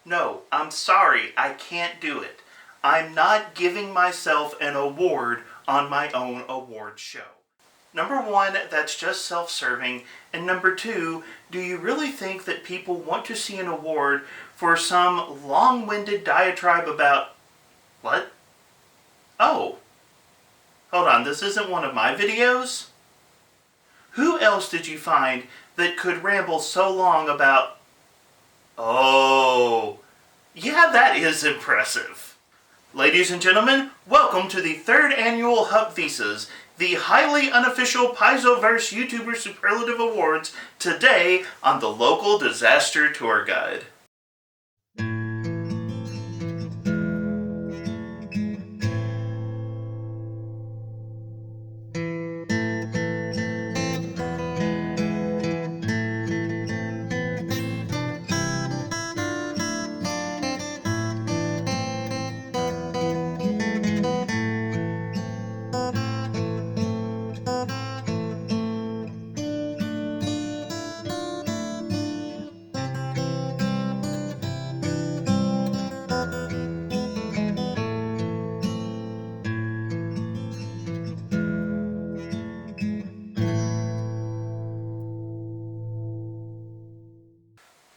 No, I'm sorry, I can't do it. I'm not giving myself an award on my own award show. Number one, that's just self-serving. And number two, do you really think that people want to see an award for some long-winded diatribe about... What? Oh. Hold on, this isn't one of my videos? Who else did you find that could ramble so long about... Oh. Yeah, that is impressive. Ladies and gentlemen, welcome to the third annual HUPVYSAs, the highly unofficial Paizo-Verse YouTuber Superlative Awards, today on the Local Disaster Tour Guide.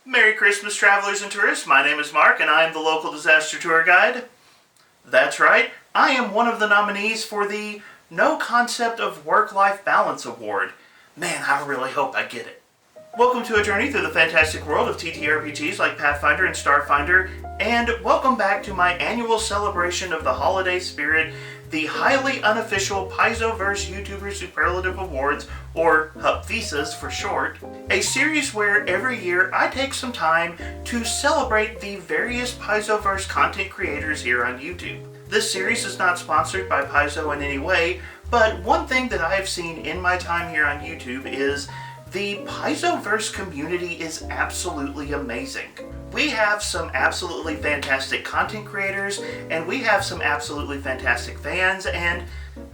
Merry Christmas, travelers and tourists. My name is Mark, and I am the Local Disaster Tour Guide. That's right, I am one of the nominees for the No Concept of Work-Life Balance Award. Man, I really hope I get it. Welcome to a journey through the fantastic world of TTRPGs like Pathfinder and Starfinder, and welcome back to my annual celebration of the holiday spirit, the highly unofficial Paizo-Verse YouTuber Superlative Awards, or HUPVYSAs for short, a series where every year I take some time to celebrate the various Paizo-Verse content creators here on YouTube. This series is not sponsored by Paizo in any way, but one thing that I have seen in my time here on YouTube is the Paizo-Verse community is absolutely amazing. We have some absolutely fantastic content creators, and we have some absolutely fantastic fans, and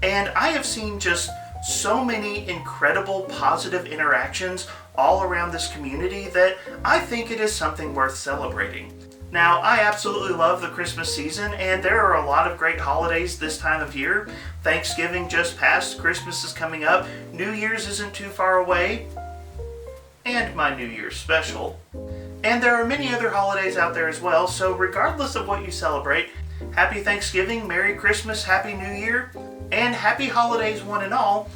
I have seen just so many incredible positive interactions all around this community that I think it is something worth celebrating. Now, I absolutely love the Christmas season, and there are a lot of great holidays this time of year. Thanksgiving just passed, Christmas is coming up, New Year's isn't too far away, and my New Year's special. And there are many other holidays out there as well, so regardless of what you celebrate, Happy Thanksgiving, Merry Christmas, Happy New Year, and Happy Holidays one and all.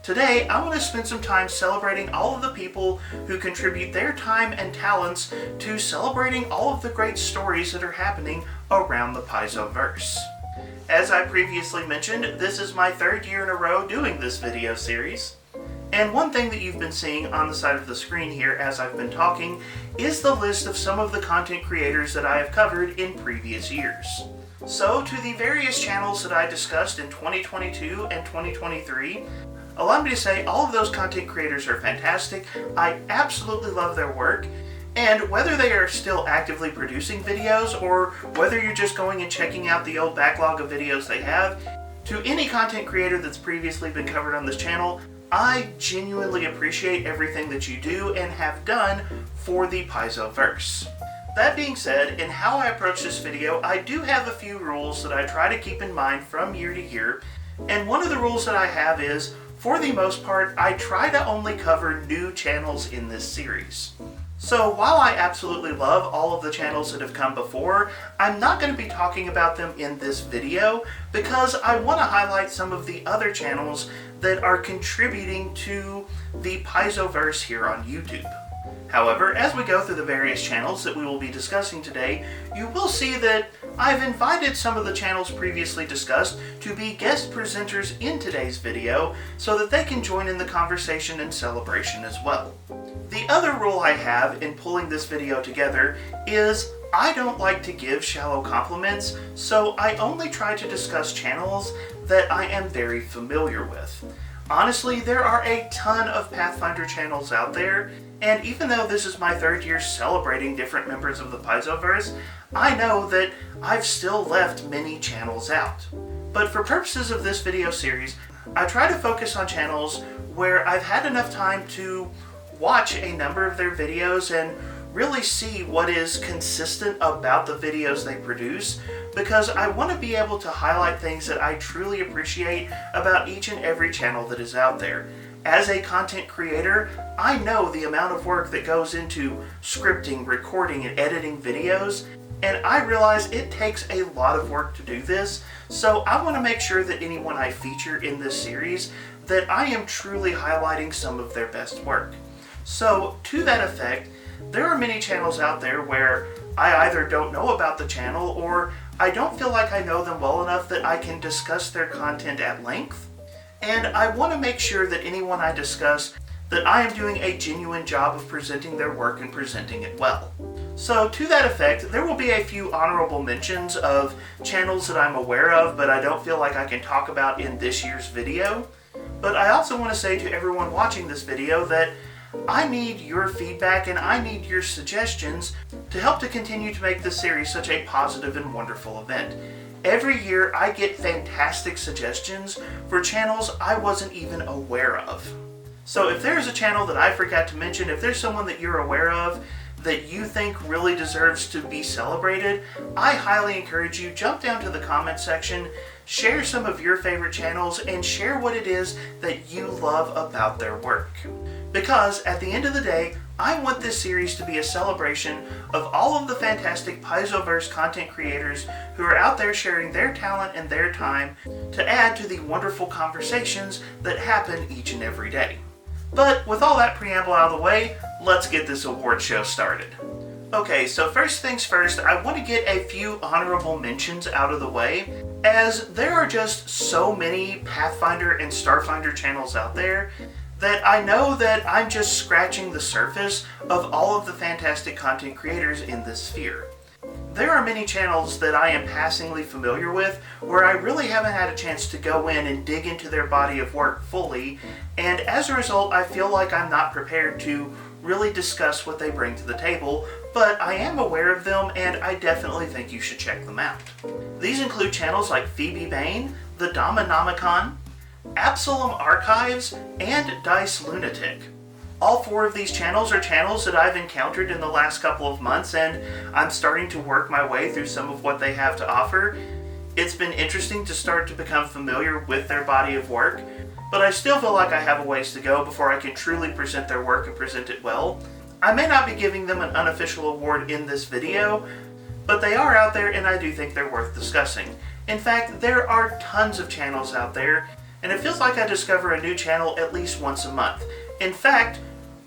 Today, I want to spend some time celebrating all of the people who contribute their time and talents to celebrating all of the great stories that are happening around the Paizo-Verse. As I previously mentioned, this is my third year in a row doing this video series. And one thing that you've been seeing on the side of the screen here as I've been talking is the list of some of the content creators that I have covered in previous years. So, to the various channels that I discussed in 2022 and 2023, allow me to say all of those content creators are fantastic. I absolutely love their work. And whether they are still actively producing videos or whether you're just going and checking out the old backlog of videos they have, to any content creator that's previously been covered on this channel, I genuinely appreciate everything that you do and have done for the Paizo-Verse. That being said, in how I approach this video, I do have a few rules that I try to keep in mind from year to year, and one of the rules that I have is, for the most part, I try to only cover new channels in this series. So while I absolutely love all of the channels that have come before, I'm not going to be talking about them in this video because I want to highlight some of the other channels that are contributing to the Paizo-Verse here on YouTube. However, as we go through the various channels that we will be discussing today, you will see that I've invited some of the channels previously discussed to be guest presenters in today's video so that they can join in the conversation and celebration as well. The other rule I have in pulling this video together is I don't like to give shallow compliments, so I only try to discuss channels that I am very familiar with. Honestly, there are a ton of Pathfinder channels out there, and even though this is my third year celebrating different members of the Paizo-Verse, I know that I've still left many channels out. But for purposes of this video series, I try to focus on channels where I've had enough time to watch a number of their videos and really see what is consistent about the videos they produce, because I want to be able to highlight things that I truly appreciate about each and every channel that is out there. As a content creator, I know the amount of work that goes into scripting, recording, and editing videos, and I realize it takes a lot of work to do this, so I want to make sure that anyone I feature in this series, that I am truly highlighting some of their best work. So, to that effect, there are many channels out there where I either don't know about the channel or I don't feel like I know them well enough that I can discuss their content at length. And I want to make sure that anyone I discuss, that I am doing a genuine job of presenting their work and presenting it well. So to that effect, there will be a few honorable mentions of channels that I'm aware of, but I don't feel like I can talk about in this year's video. But I also want to say to everyone watching this video that I need your feedback and I need your suggestions to help to continue to make this series such a positive and wonderful event. Every year I get fantastic suggestions for channels I wasn't even aware of. So if there's a channel that I forgot to mention, if there's someone that you're aware of that you think really deserves to be celebrated, I highly encourage you, jump down to the comment section, share some of your favorite channels, and share what it is that you love about their work. Because at the end of the day, I want this series to be a celebration of all of the fantastic Paizo-Verse content creators who are out there sharing their talent and their time to add to the wonderful conversations that happen each and every day. But with all that preamble out of the way, let's get this award show started. Okay, so first things first, I want to get a few honorable mentions out of the way, as there are just so many Pathfinder and Starfinder channels out there that I know that I'm just scratching the surface of all of the fantastic content creators in this sphere. There are many channels that I am passingly familiar with where I really haven't had a chance to go in and dig into their body of work fully, and as a result I feel like I'm not prepared to really discuss what they bring to the table, but I am aware of them and I definitely think you should check them out. These include channels like Phoebe Bain, The Dominomicon, Absalom Archives, and Dice Lunatic. All four of these channels are channels that I've encountered in the last couple of months, and I'm starting to work my way through some of what they have to offer. It's been interesting to start to become familiar with their body of work, but I still feel like I have a ways to go before I can truly present their work and present it well. I may not be giving them an unofficial award in this video, but they are out there and I do think they're worth discussing. In fact, there are tons of channels out there, and it feels like I discover a new channel at least once a month. In fact,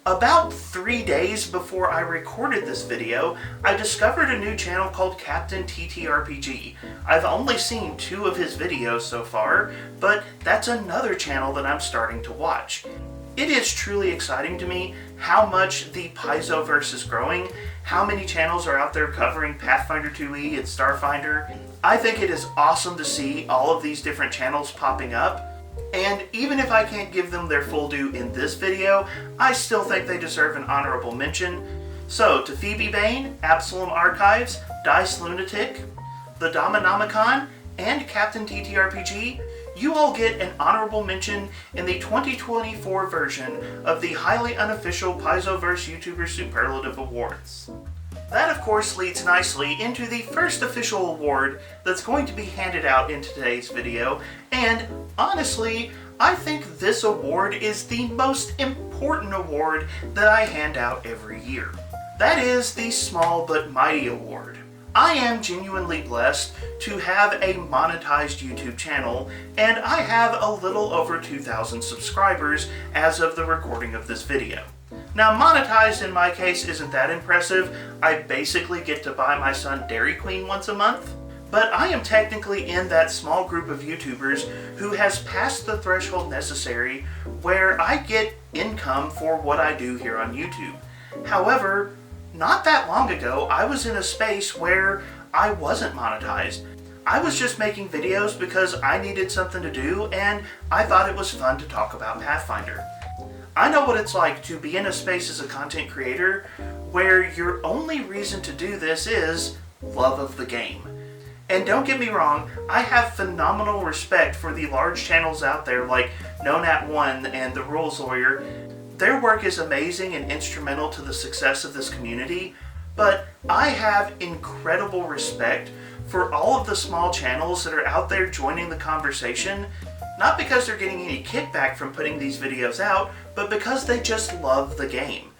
about 3 days before I recorded this video, I discovered a new channel called Captain TTRPG. I've only seen 2 of his videos so far, but that's another channel that I'm starting to watch. It is truly exciting to me how much the Paizo-Verse is growing, how many channels are out there covering Pathfinder 2e and Starfinder. I think it is awesome to see all of these different channels popping up. And even if I can't give them their full due in this video, I still think they deserve an honorable mention. So, to Phoebe Bain, Absalom Archives, Dice Lunatic, The Dominomicon, and Captain TTRPG, you all get an honorable mention in the 2024 version of the highly unofficial Paizo-Verse YouTuber Superlative Awards. That, of course, leads nicely into the first official award that's going to be handed out in today's video, and honestly, I think this award is the most important award that I hand out every year. That is the Small But Mighty Award. I am genuinely blessed to have a monetized YouTube channel, and I have a little over 2,000 subscribers as of the recording of this video. Now, monetized in my case isn't that impressive. I basically get to buy my son Dairy Queen once a month. But I am technically in that small group of YouTubers who has passed the threshold necessary where I get income for what I do here on YouTube. However, not that long ago, I was in a space where I wasn't monetized. I was just making videos because I needed something to do and I thought it was fun to talk about Pathfinder. I know what it's like to be in a space as a content creator where your only reason to do this is love of the game. And don't get me wrong, I have phenomenal respect for the large channels out there like Known at One and The Rules Lawyer Their work is amazing and instrumental to the success of this community, but I have incredible respect for all of the small channels that are out there joining the conversation, not because they're getting any kickback from putting these videos out, but because they just love the game.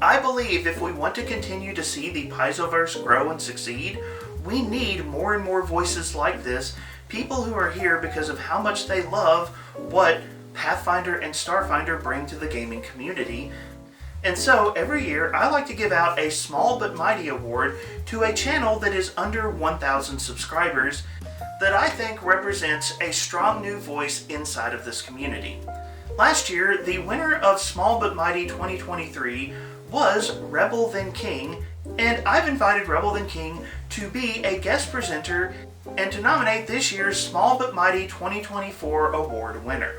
I believe if we want to continue to see the Paizo-Verse grow and succeed, we need more and more voices like this, people who are here because of how much they love what Pathfinder and Starfinder bring to the gaming community. And so every year I like to give out a small but mighty award to a channel that is under 1,000 subscribers that I think represents a strong new voice inside of this community. Last year, the winner of Small But Mighty 2023 was RebelThenKing, and I've invited RebelThenKing to be a guest presenter and to nominate this year's Small But Mighty 2024 award winner.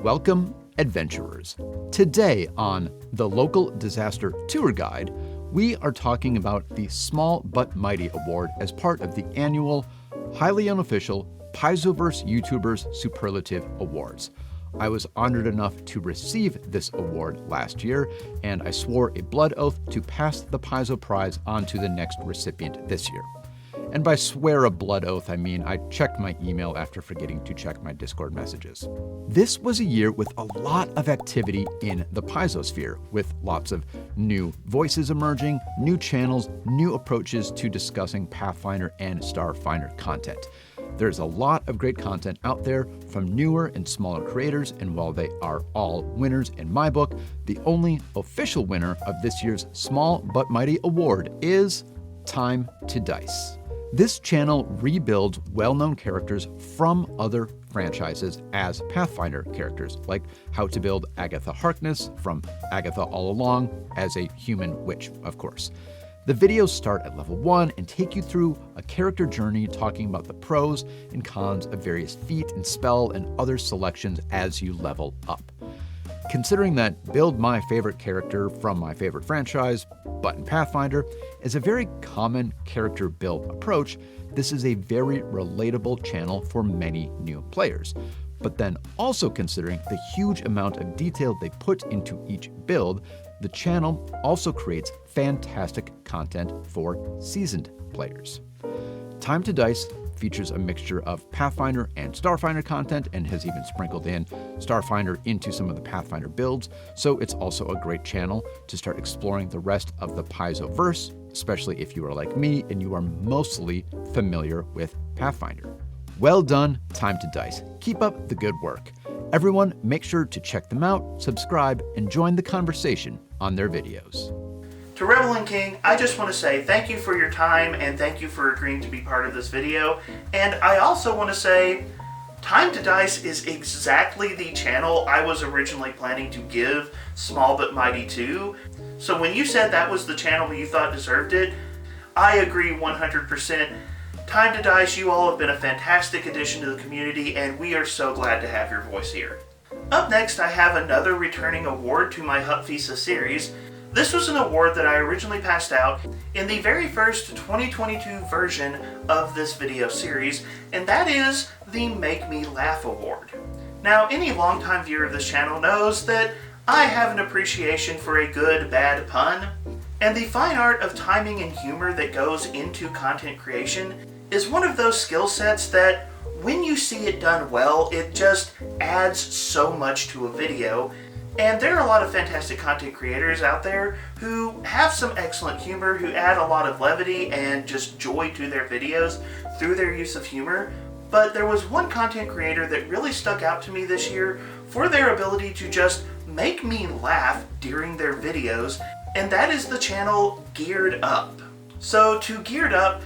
Welcome, adventurers. Today on the Local Disaster Tour Guide, we are talking about the Small But Mighty Award as part of the annual, highly unofficial Paizo-Verse YouTubers Superlative Awards. I was honored enough to receive this award last year, and I swore a blood oath to pass the Paizo Prize on to the next recipient this year. And by swear a blood oath, I mean I checked my email after forgetting to check my Discord messages. This was a year with a lot of activity in the Paizosphere, with lots of new voices emerging, new channels, new approaches to discussing Pathfinder and Starfinder content. There's a lot of great content out there from newer and smaller creators, and while they are all winners in my book, the only official winner of this year's Small But Mighty Award is Time to Dice. This channel rebuilds well-known characters from other franchises as Pathfinder characters, like how to build Agatha Harkness from Agatha All Along as a human witch, of course. The videos start at level 1 and take you through a character journey talking about the pros and cons of various feat and spell and other selections as you level up. Considering that build my favorite character from my favorite franchise, but in Pathfinder, is a very common character build approach, this is a very relatable channel for many new players. But then also considering the huge amount of detail they put into each build, the channel also creates fantastic content for seasoned players. Time to Dice features a mixture of Pathfinder and Starfinder content and has even sprinkled in Starfinder into some of the Pathfinder builds, so it's also a great channel to start exploring the rest of the Paizo-Verse, especially if you are like me and you are mostly familiar with Pathfinder. Well done, Time to Dice. Keep up the good work. Everyone, make sure to check them out, subscribe, and join the conversation on their videos. To RebelThenKing, I just want to say thank you for your time and thank you for agreeing to be part of this video. And I also want to say Time to Dice is exactly the channel I was originally planning to give Small But Mighty to. So when you said that was the channel you thought deserved it, I agree 100%. Time to Dice, you all have been a fantastic addition to the community, and we are so glad to have your voice here. Up next, I have another returning award to my HUPVYSAs series. This was an award that I originally passed out in the very first 2022 version of this video series, and that is the Make Me Laugh Award. Now, any longtime viewer of this channel knows that I have an appreciation for a good, bad pun, and the fine art of timing and humor that goes into content creation is one of those skill sets that, when you see it done well, it just adds so much to a video. And there are a lot of fantastic content creators out there who have some excellent humor, who add a lot of levity and just joy to their videos through their use of humor. But there was one content creator that really stuck out to me this year for their ability to just make me laugh during their videos, and that is the channel Geared Up. So to Geared Up,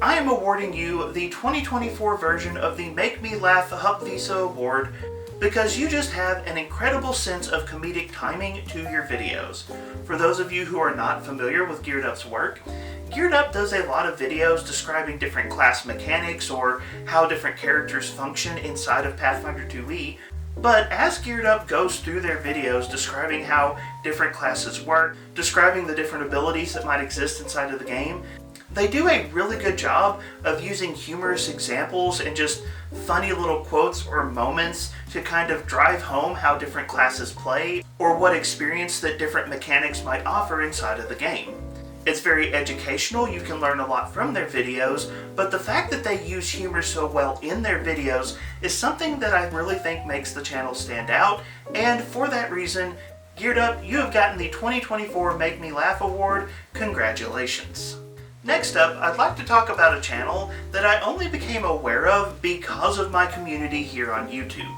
I am awarding you the 2024 version of the Make Me Laugh HUPVYSA Award because you just have an incredible sense of comedic timing to your videos. For those of you who are not familiar with Geared Up's work, Geared Up does a lot of videos describing different class mechanics or how different characters function inside of Pathfinder 2e, but as Geared Up goes through their videos describing how different classes work, describing the different abilities that might exist inside of the game, They do a really good job of using humorous examples and just funny little quotes or moments to kind of drive home how different classes play or what experience that different mechanics might offer inside of the game. It's very educational, you can learn a lot from their videos, but the fact that they use humor so well in their videos is something that I really think makes the channel stand out, and for that reason, Geared Up, you have gotten the 2024 Make Me Laugh Award. Congratulations. Next up, I'd like to talk about a channel that I only became aware of because of my community here on YouTube.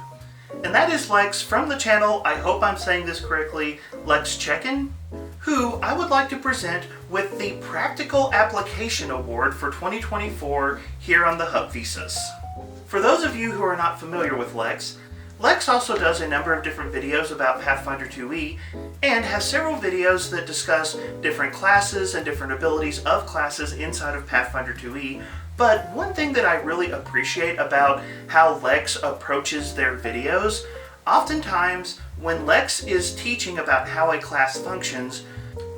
And that is Lex from the channel, I hope I'm saying this correctly, Lex Checkin', who I would like to present with the Practical Application Award for 2024 here on the HUPVYSAs. For those of you who are not familiar with Lex, Lex also does a number of different videos about Pathfinder 2e and has several videos that discuss different classes and different abilities of classes inside of Pathfinder 2e. But one thing that I really appreciate about how Lex approaches their videos, oftentimes when Lex is teaching about how a class functions,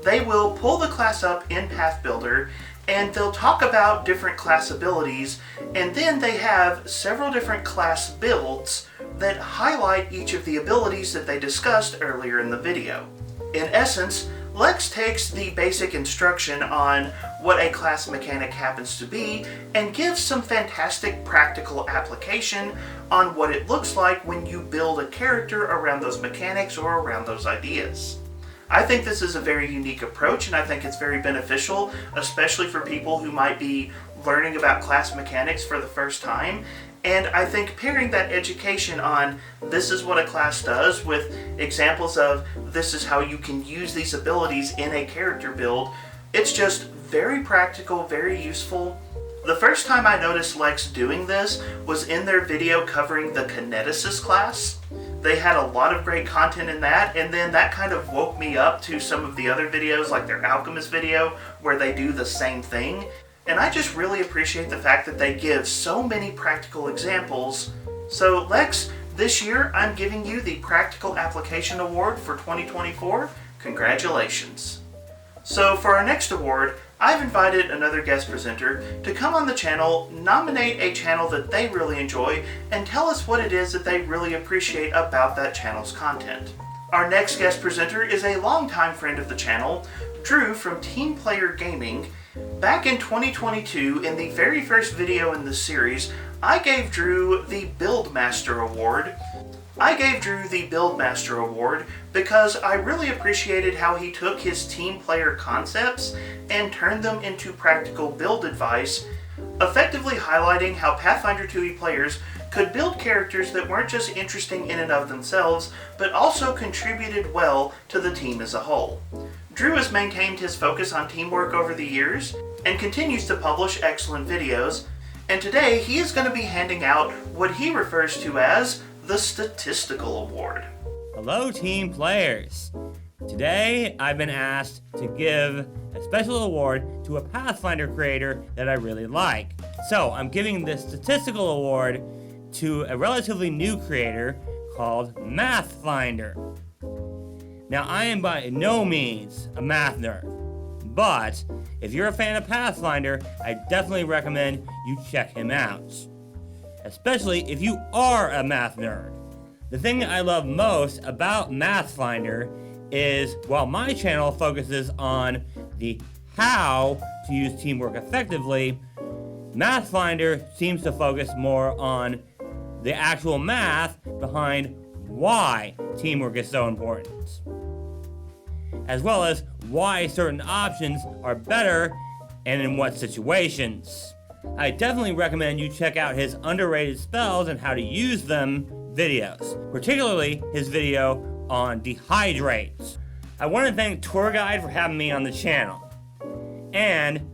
they will pull the class up in Path Builder and they'll talk about different class abilities, and then they have several different class builds that highlight each of the abilities that they discussed earlier in the video. In essence, Lex takes the basic instruction on what a class mechanic happens to be and gives some fantastic practical application on what it looks like when you build a character around those mechanics or around those ideas. I think this is a very unique approach, and I think it's very beneficial, especially for people who might be learning about class mechanics for the first time. And I think pairing that education on this is what a class does with examples of this is how you can use these abilities in a character build, it's just very practical, very useful. The first time I noticed Lex doing this was in their video covering the Kineticist class. They had a lot of great content in that, and then that kind of woke me up to some of the other videos like their Alchemist video where they do the same thing. And I just really appreciate the fact that they give so many practical examples. So Lex, this year I'm giving you the Practical Application Award for 2024. Congratulations. So for our next award, I've invited another guest presenter to come on the channel, nominate a channel that they really enjoy, and tell us what it is that they really appreciate about that channel's content. Our next guest presenter is a longtime friend of the channel, Drew from Team Player Gaming. Back in 2022, in the very first video in this series, I gave Drew the Buildmaster Award. I gave Drew the Buildmaster Award because I really appreciated how he took his team player concepts and turned them into practical build advice, effectively highlighting how Pathfinder 2e players could build characters that weren't just interesting in and of themselves, but also contributed well to the team as a whole. Drew has maintained his focus on teamwork over the years and continues to publish excellent videos, and today he is going to be handing out what he refers to as the Statistical Award. Hello, team players. Today, I've been asked to give a special award to a Pathfinder creator that I really like. So, I'm giving the Statistical Award to a relatively new creator called Mathfinder. Now, I am by no means a math nerd, but if you're a fan of Pathfinder, I definitely recommend you check him out. Especially if you are a math nerd. The thing that I love most about Mathfinder is, while my channel focuses on the how to use teamwork effectively, Mathfinder seems to focus more on the actual math behind why teamwork is so important, as well as why certain options are better and in what situations. I definitely recommend you check out his underrated spells and how to use them videos, particularly his video on Dehydrate. I want to thank Tour Guide for having me on the channel. And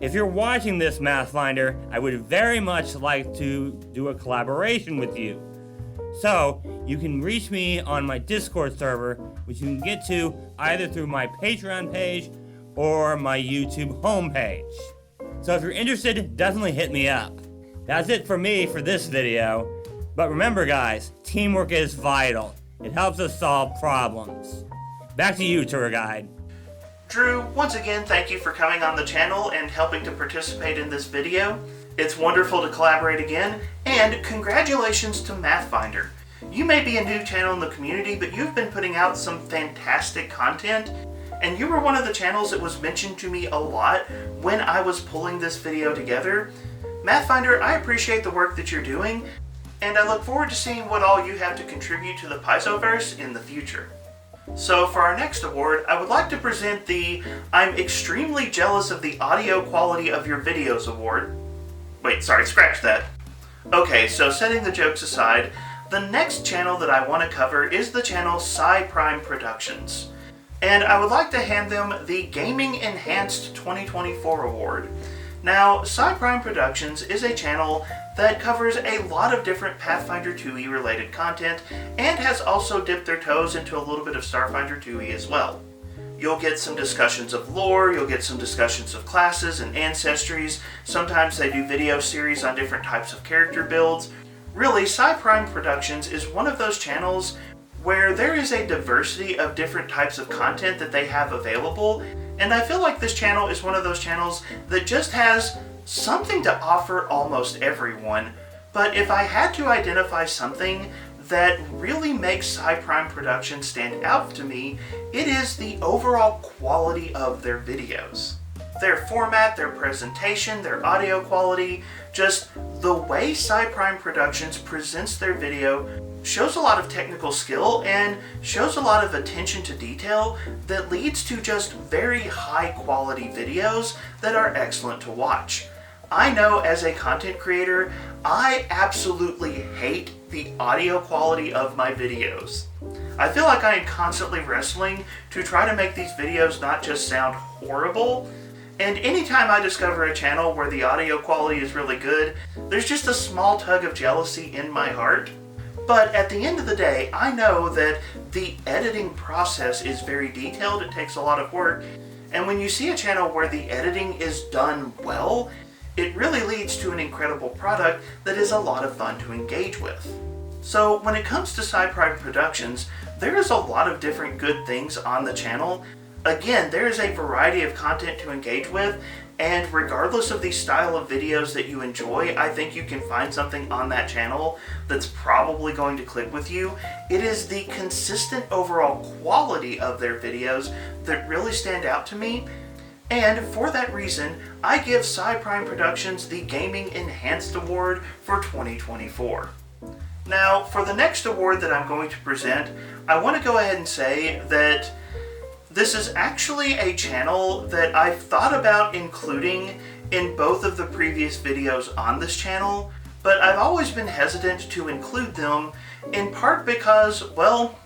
if you're watching this, Mathfinder, I would very much like to do a collaboration with you. So, you can reach me on my Discord server, which you can get to either through my Patreon page or my YouTube homepage. So if you're interested, definitely hit me up. That's it for me for this video. But remember guys, teamwork is vital. It helps us solve problems. Back to you, Tour Guide. Drew, once again, thank you for coming on the channel and helping to participate in this video. It's wonderful to collaborate again, and congratulations to Pathfinder. You may be a new channel in the community, but you've been putting out some fantastic content, and you were one of the channels that was mentioned to me a lot when I was pulling this video together. Pathfinder, I appreciate the work that you're doing, and I look forward to seeing what all you have to contribute to the Paizo-Verse in the future. So for our next award, I would like to present the I'm extremely jealous of the audio quality of your videos award. Wait, sorry, scratch that. Okay, so setting the jokes aside, the next channel that I want to cover is the channel Prime Productions. And I would like to hand them the Gaming Enhanced 2024 award. Now, Prime Productions is a channel that covers a lot of different Pathfinder 2e related content and has also dipped their toes into a little bit of Starfinder 2e as well. You'll get some discussions of lore, you'll get some discussions of classes and ancestries, sometimes they do video series on different types of character builds. Really, Prime Productions is one of those channels where there is a diversity of different types of content that they have available, and I feel like this channel is one of those channels that just has something to offer almost everyone. But if I had to identify something that really makes Prime Productions stand out to me, it is the overall quality of their videos. Their format, their presentation, their audio quality, just the way Prime Productions presents their video shows a lot of technical skill and shows a lot of attention to detail that leads to just very high quality videos that are excellent to watch. I know as a content creator, I absolutely hate the audio quality of my videos. I feel like I am constantly wrestling to try to make these videos not just sound horrible, and anytime I discover a channel where the audio quality is really good, there's just a small tug of jealousy in my heart. But at the end of the day, I know that the editing process is very detailed, it takes a lot of work, and when you see a channel where the editing is done well, it really leads to an incredible product that is a lot of fun to engage with. So when it comes to Prime Productions, there is a lot of different good things on the channel. Again, there is a variety of content to engage with, and regardless of the style of videos that you enjoy, I think you can find something on that channel that's probably going to click with you. It is the consistent overall quality of their videos that really stand out to me, and for that reason, I give Prime Productions the Gaming Enhanced Award for 2024. Now, for the next award that I'm going to present, I want to go ahead and say that this is actually a channel that I've thought about including in both of the previous videos on this channel, but I've always been hesitant to include them, in part because, well,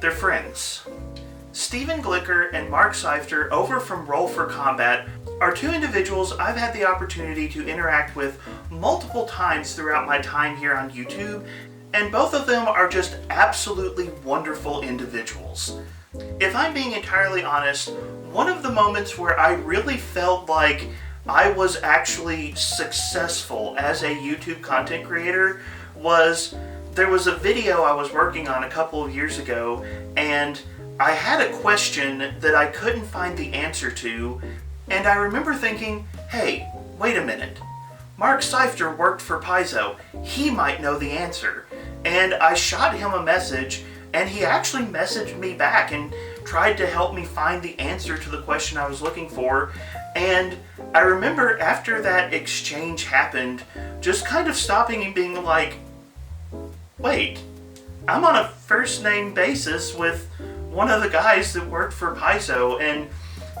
they're friends. Stephen Glicker and Mark Seifter over from Roll for Combat are two individuals I've had the opportunity to interact with multiple times throughout my time here on YouTube, and both of them are just absolutely wonderful individuals. If I'm being entirely honest, one of the moments where I really felt like I was actually successful as a YouTube content creator was there was a video I was working on a couple of years ago, and I had a question that I couldn't find the answer to, and I remember thinking, hey, wait a minute. Mark Seifter worked for Paizo. He might know the answer. And I shot him a message, and he actually messaged me back and tried to help me find the answer to the question I was looking for. And I remember after that exchange happened, just kind of stopping and being like, wait, I'm on a first name basis with one of the guys that worked for Paizo, and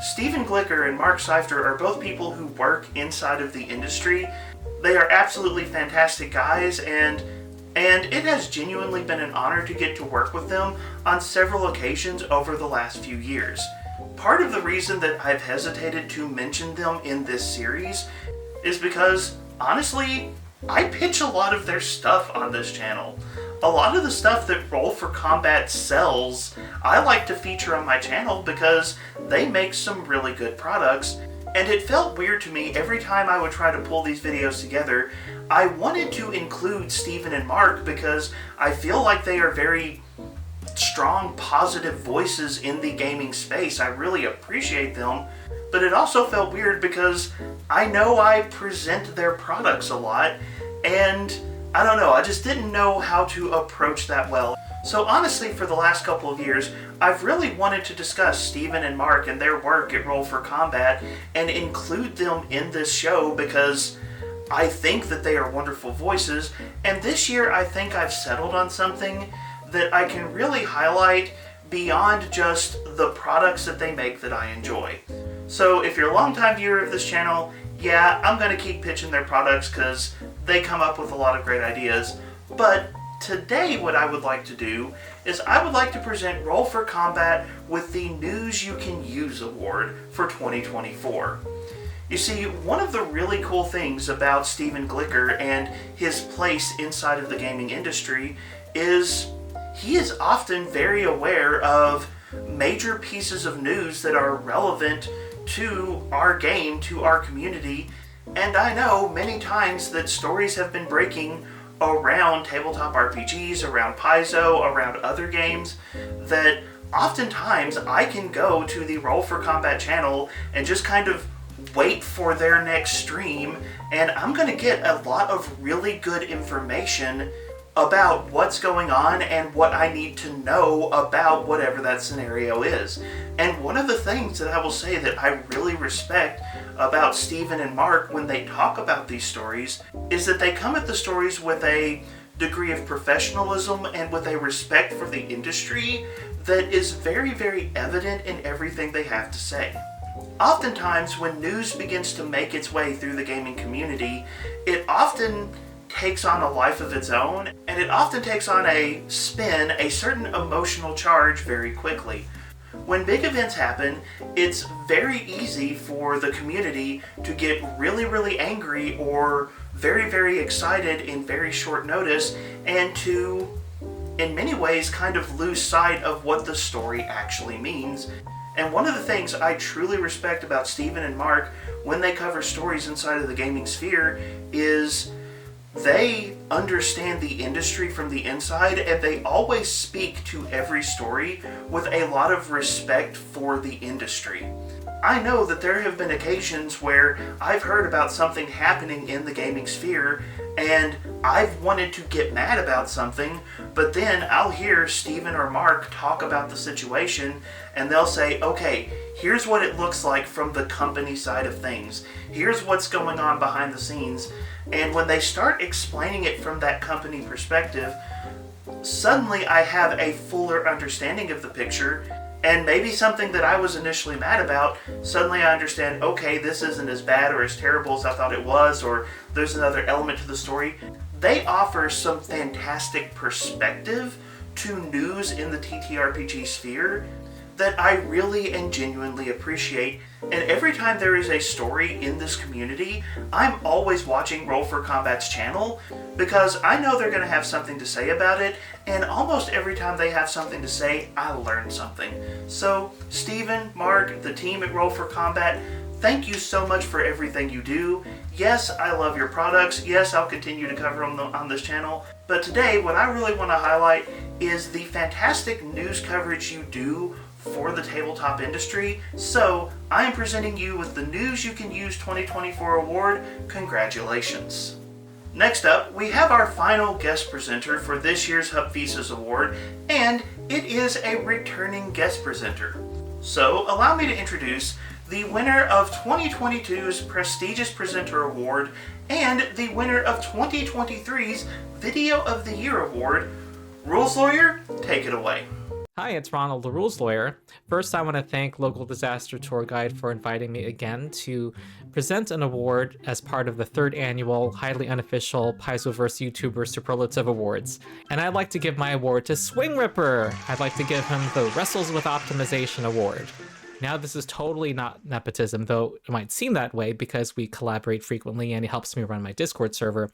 Stephen Glicker and Mark Seifter are both people who work inside of the industry. They are absolutely fantastic guys, and it has genuinely been an honor to get to work with them on several occasions over the last few years. Part of the reason that I've hesitated to mention them in this series is because, honestly, I pitch a lot of their stuff on this channel. A lot of the stuff that Roll for Combat sells, I like to feature on my channel because they make some really good products, and it felt weird to me every time I would try to pull these videos together. I wanted to include Stephen and Mark because I feel like they are very strong, positive voices in the gaming space. I really appreciate them, but it also felt weird because I know I present their products a lot, and I don't know, I just didn't know how to approach that well. So honestly, for the last couple of years, I've really wanted to discuss Steven and Mark and their work at Roll for Combat and include them in this show because I think that they are wonderful voices, and this year I think I've settled on something that I can really highlight beyond just the products that they make that I enjoy. So if you're a longtime viewer of this channel, yeah, I'm going to keep pitching their products because they come up with a lot of great ideas, but today what I would like to do is I would like to present Roll for Combat with the News You Can Use Award for 2024. You see, one of the really cool things about Steven Glicker and his place inside of the gaming industry is he is often very aware of major pieces of news that are relevant to our game, to our community, and I know many times that stories have been breaking around tabletop RPGs, around Paizo, around other games, that oftentimes I can go to the Roll for Combat channel and just kind of wait for their next stream, and I'm going to get a lot of really good information about what's going on and what I need to know about whatever that scenario is. And one of the things that I will say that I really respect about Steven and Mark when they talk about these stories is that they come at the stories with a degree of professionalism and with a respect for the industry that is very, very evident in everything they have to say. Oftentimes, when news begins to make its way through the gaming community, it often takes on a life of its own, and it often takes on a spin, a certain emotional charge very quickly. When big events happen, it's very easy for the community to get really, really angry or very, very excited in very short notice, and to, in many ways, kind of lose sight of what the story actually means. And one of the things I truly respect about Steven and Mark when they cover stories inside of the gaming sphere is they understand the industry from the inside, and they always speak to every story with a lot of respect for the industry. I know that there have been occasions where I've heard about something happening in the gaming sphere and I've wanted to get mad about something, but then I'll hear Steven or Mark talk about the situation and they'll say, okay, here's what it looks like from the company side of things. Here's what's going on behind the scenes. And when they start explaining it from that company perspective, suddenly I have a fuller understanding of the picture, and maybe something that I was initially mad about, suddenly I understand, okay, this isn't as bad or as terrible as I thought it was, or there's another element to the story. They offer some fantastic perspective to news in the TTRPG sphere that I really and genuinely appreciate. And every time there is a story in this community, I'm always watching Roll for Combat's channel because I know they're going to have something to say about it, and almost every time they have something to say, I learn something. So, Steven, Mark, the team at Roll for Combat, thank you so much for everything you do. Yes, I love your products. Yes, I'll continue to cover them on this channel. But today, what I really want to highlight is the fantastic news coverage you do for the tabletop industry. So, I am presenting you with the News You Can Use 2024 award. Congratulations. Next up, we have our final guest presenter for this year's HUPVYSAs award, and it is a returning guest presenter. So, allow me to introduce the winner of 2022's prestigious presenter award and the winner of 2023's Video of the Year award. Rules Lawyer, take it away. Hi, it's Ronald, the Rules Lawyer. First, I want to thank Local Disaster Tour Guide for inviting me again to present an award as part of the 3rd annual highly unofficial Paizo-Verse YouTuber Superlative Awards. And I'd like to give my award to Swing Ripper. I'd like to give him the Wrestles with Optimization Award. Now, this is totally not nepotism, though it might seem that way because we collaborate frequently and he helps me run my Discord server.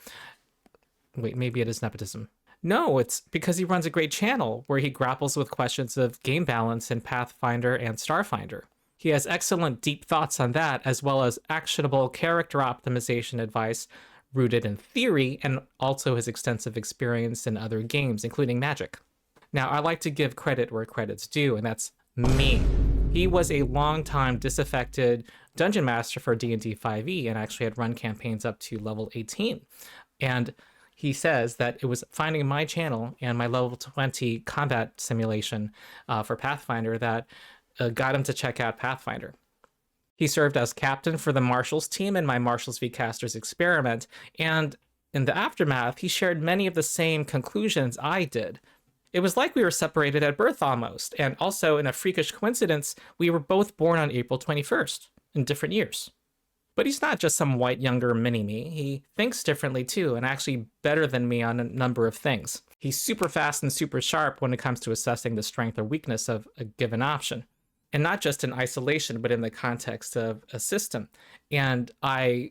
Wait, maybe it is nepotism. No, it's because he runs a great channel where he grapples with questions of game balance in Pathfinder and Starfinder. He has excellent deep thoughts on that, as well as actionable character optimization advice rooted in theory, and also his extensive experience in other games, including Magic. Now, I like to give credit where credit's due, and that's me. He was a long-time disaffected dungeon master for D&D 5e and actually had run campaigns up to level 18. And he says that it was finding my channel and my level 20 combat simulation for Pathfinder that got him to check out Pathfinder. He served as captain for the Marshals team in my Marshals v Casters experiment, and in the aftermath, he shared many of the same conclusions I did. It was like we were separated at birth almost, and also in a freakish coincidence, we were both born on April 21st, in different years. But he's not just some white younger mini-me. He thinks differently too, and actually better than me on a number of things. He's super fast and super sharp when it comes to assessing the strength or weakness of a given option. And not just in isolation, but in the context of a system. And I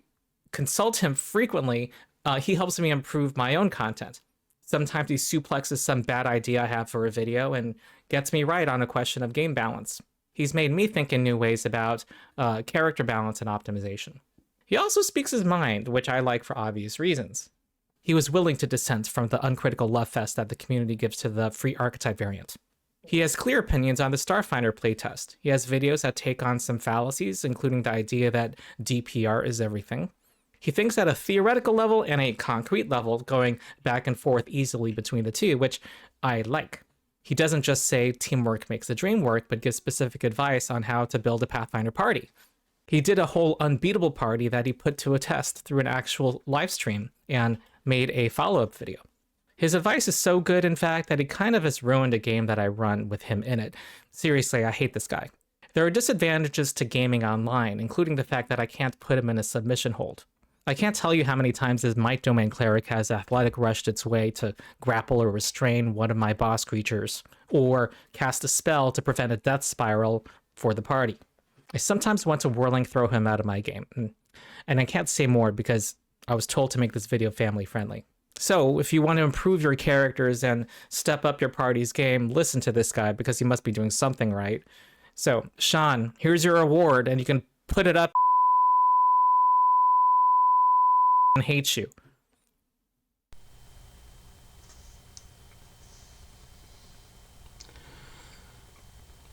consult him frequently. He helps me improve my own content. Sometimes he suplexes some bad idea I have for a video and gets me right on a question of game balance. He's made me think in new ways about character balance and optimization. He also speaks his mind, which I like for obvious reasons. He was willing to dissent from the uncritical love fest that the community gives to the free archetype variant. He has clear opinions on the Starfinder playtest. He has videos that take on some fallacies, including the idea that DPR is everything. He thinks at a theoretical level and a concrete level, going back and forth easily between the two, which I like. He doesn't just say teamwork makes the dream work, but gives specific advice on how to build a Pathfinder party. He did a whole unbeatable party that he put to a test through an actual live stream and made a follow-up video. His advice is so good, in fact, that he kind of has ruined a game that I run with him in it. Seriously, I hate this guy. There are disadvantages to gaming online, including the fact that I can't put him in a submission hold. I can't tell you how many times his Might Domain Cleric has athletic rushed its way to grapple or restrain one of my boss creatures, or cast a spell to prevent a death spiral for the party. I sometimes want to whirling throw him out of my game, and I can't say more because I was told to make this video family friendly. So, if you want to improve your characters and step up your party's game, listen to this guy because he must be doing something right. So, Sean, here's your award, and you can put it up and hate you.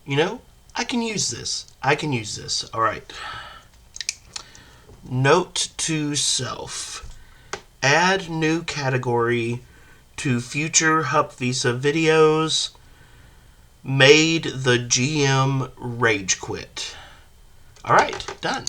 You know, I can use this. All right. Note to self. Add new category to future HUPVYSA videos. Made the GM rage quit. Alright, done.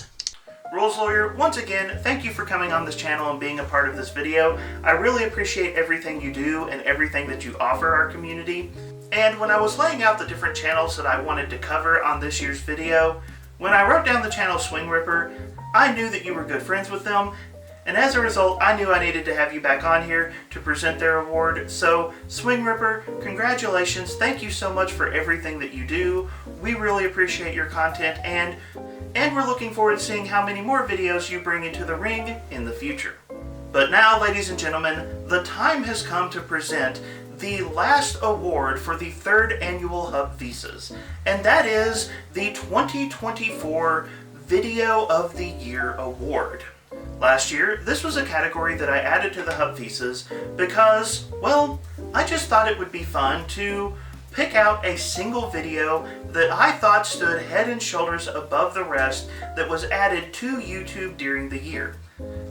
Rules Lawyer, once again, thank you for coming on this channel and being a part of this video. I really appreciate everything you do and everything that you offer our community. And when I was laying out the different channels that I wanted to cover on this year's video, when I wrote down the channel Swing Ripper, I knew that you were good friends with them. And as a result, I knew I needed to have you back on here to present their award. So, Swing Ripper, congratulations. Thank you so much for everything that you do. We really appreciate your content, and we're looking forward to seeing how many more videos you bring into the ring in the future. But now, ladies and gentlemen, the time has come to present the last award for the 3rd annual HUPVYSAs, and that is the 2024 Video of the Year Award. Last year, this was a category that I added to the HUPVYSAs because, well, I just thought it would be fun to pick out a single video that I thought stood head and shoulders above the rest that was added to YouTube during the year.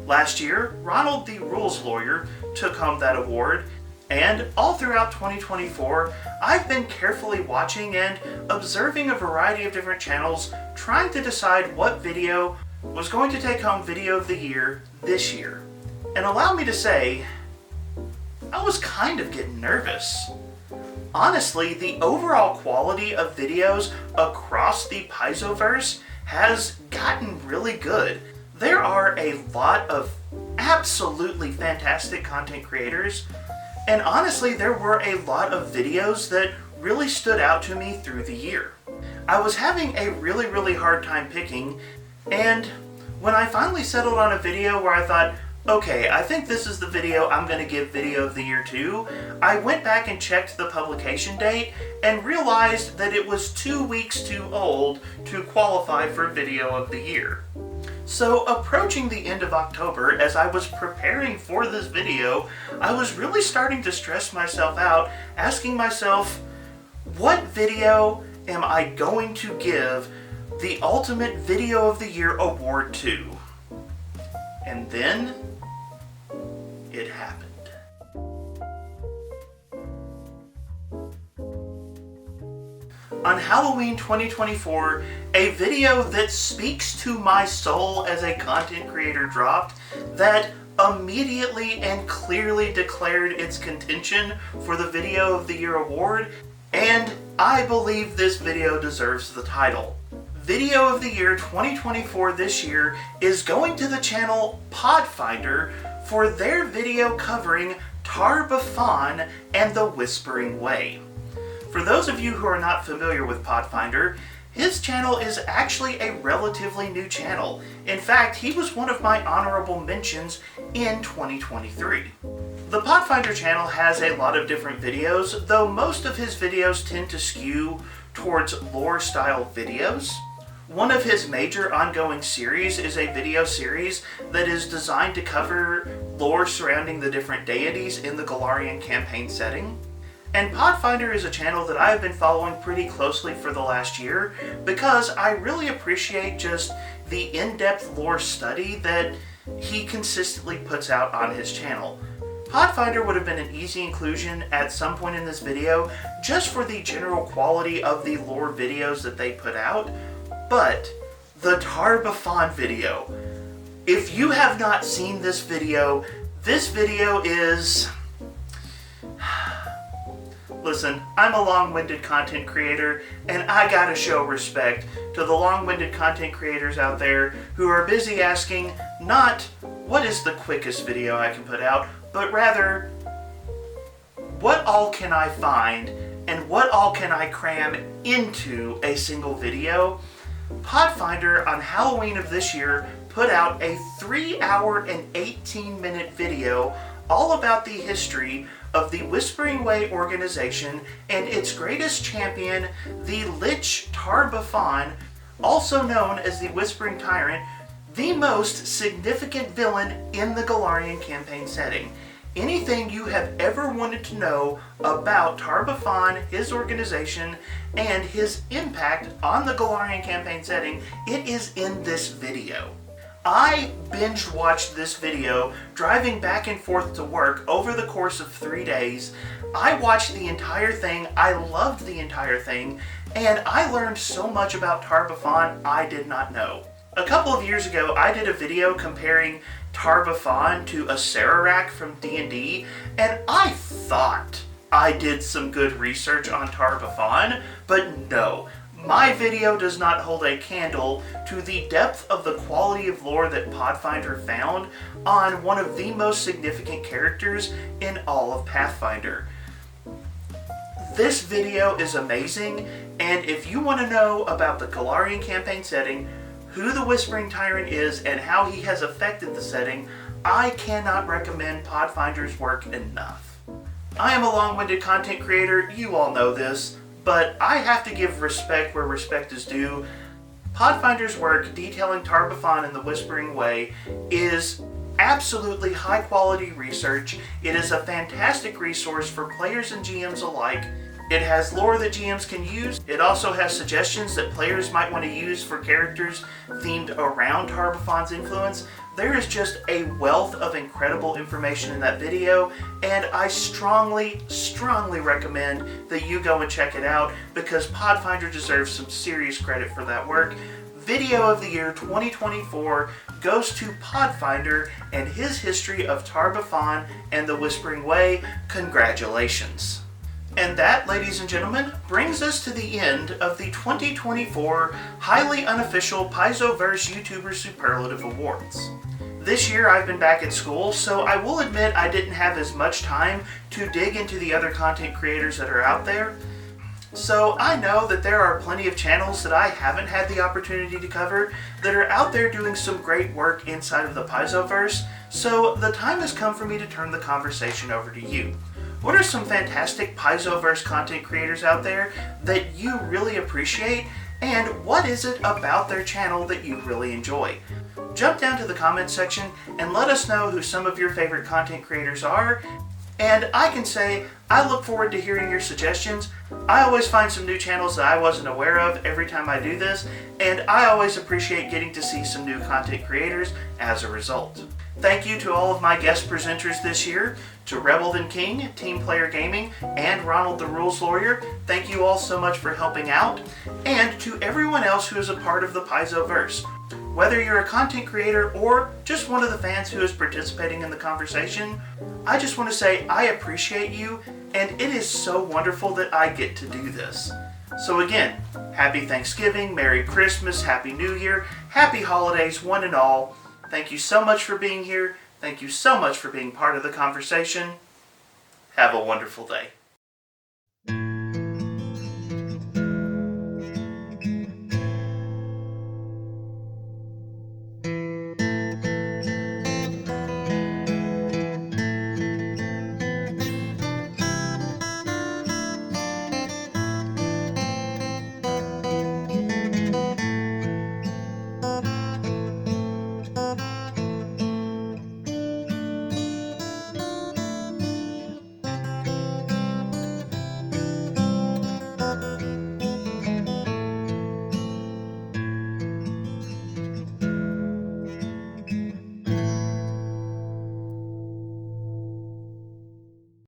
Last year, Ronald the Rules Lawyer took home that award, and all throughout 2024, I've been carefully watching and observing a variety of different channels trying to decide what video was going to take home Video of the Year this year. And allow me to say, I was kind of getting nervous. Honestly, the overall quality of videos across the Paizo-Verse has gotten really good. There are a lot of absolutely fantastic content creators, and honestly, there were a lot of videos that really stood out to me through the year. I was having a really hard time picking, and when I finally settled on a video where I thought, okay, I think this is the video I'm going to give Video of the Year to, I went back and checked the publication date and realized that it was 2 weeks too old to qualify for Video of the Year. So approaching the end of October, as I was preparing for this video, I was really starting to stress myself out, asking myself, what video am I going to give the Ultimate Video of the Year award to? And then it happened. On Halloween 2024, a video that speaks to my soul as a content creator dropped that immediately and clearly declared its contention for the Video of the Year award, and I believe this video deserves the title. Video of the Year 2024 this year is going to the channel Pathfinder for their video covering Tar-Baphon and the Whispering Way. For those of you who are not familiar with Pathfinder, his channel is actually a relatively new channel. In fact, he was one of my honorable mentions in 2023. The Pathfinder channel has a lot of different videos, though most of his videos tend to skew towards lore-style videos. One of his major ongoing series is a video series that is designed to cover lore surrounding the different deities in the Golarion campaign setting. And Pathfinder is a channel that I've been following pretty closely for the last year because I really appreciate just the in-depth lore study that he consistently puts out on his channel. Pathfinder would have been an easy inclusion at some point in this video just for the general quality of the lore videos that they put out, but the Tar-Baphon video, if you have not seen this video is... Listen, I'm a long-winded content creator, and I gotta show respect to the long-winded content creators out there who are busy asking not what is the quickest video I can put out, but rather what all can I find and what all can I cram into a single video. Pathfinder on Halloween of this year put out a 3-hour and 18-minute video all about the history of the Whispering Way organization and its greatest champion, the Lich Tar-Baphon, also known as the Whispering Tyrant, the most significant villain in the Golarion campaign setting. Anything you have ever wanted to know about Tar-Baphon, his organization, and his impact on the Golarion campaign setting, it is in this video. I binge watched this video driving back and forth to work over the course of 3 days. I watched the entire thing, I loved the entire thing, and I learned so much about Tar-Baphon I did not know. A couple of years ago, I did a video comparing Tar-Baphon to a Sararak from D&D, and I thought I did some good research on Tar-Baphon, but no. My video does not hold a candle to the depth of the quality of lore that Pathfinder found on one of the most significant characters in all of Pathfinder. This video is amazing, and if you want to know about the Golarion campaign setting, who the Whispering Tyrant is, and how he has affected the setting, I cannot recommend Pathfinder's work enough. I am a long-winded content creator, you all know this, but I have to give respect where respect is due. Pathfinder's work detailing Tar-Baphon and the Whispering Way is absolutely high-quality research. It is a fantastic resource for players and GMs alike. It has lore that GMs can use. It also has suggestions that players might want to use for characters themed around Tar-Baphon's influence. There is just a wealth of incredible information in that video, and I strongly, strongly recommend that you go and check it out because Pathfinder deserves some serious credit for that work. Video of the Year 2024 goes to Pathfinder and his history of Tar-Baphon and the Whispering Way. Congratulations. And that, ladies and gentlemen, brings us to the end of the 2024 Highly Unofficial Paizo-Verse YouTuber Superlative Awards. This year I've been back at school, so I will admit I didn't have as much time to dig into the other content creators that are out there. So I know that there are plenty of channels that I haven't had the opportunity to cover that are out there doing some great work inside of the Paizo-Verse, so the time has come for me to turn the conversation over to you. What are some fantastic Paizo-Verse content creators out there that you really appreciate, and what is it about their channel that you really enjoy? jump down to the comments section and let us know who some of your favorite content creators are. And I can say, I look forward to hearing your suggestions. I always find some new channels that I wasn't aware of every time I do this, and I always appreciate getting to see some new content creators as a result. Thank you to all of my guest presenters this year, to RebelThenKing, Team Player Gaming, and Ronald the Rules Lawyer. Thank you all so much for helping out, and to everyone else who is a part of the Paizo-Verse. Whether you're a content creator or just one of the fans who is participating in the conversation, I just want to say I appreciate you, and it is so wonderful that I get to do this. So again, Happy Thanksgiving, Merry Christmas, Happy New Year, Happy Holidays, one and all. Thank you so much for being here. Thank you so much for being part of the conversation. Have a wonderful day.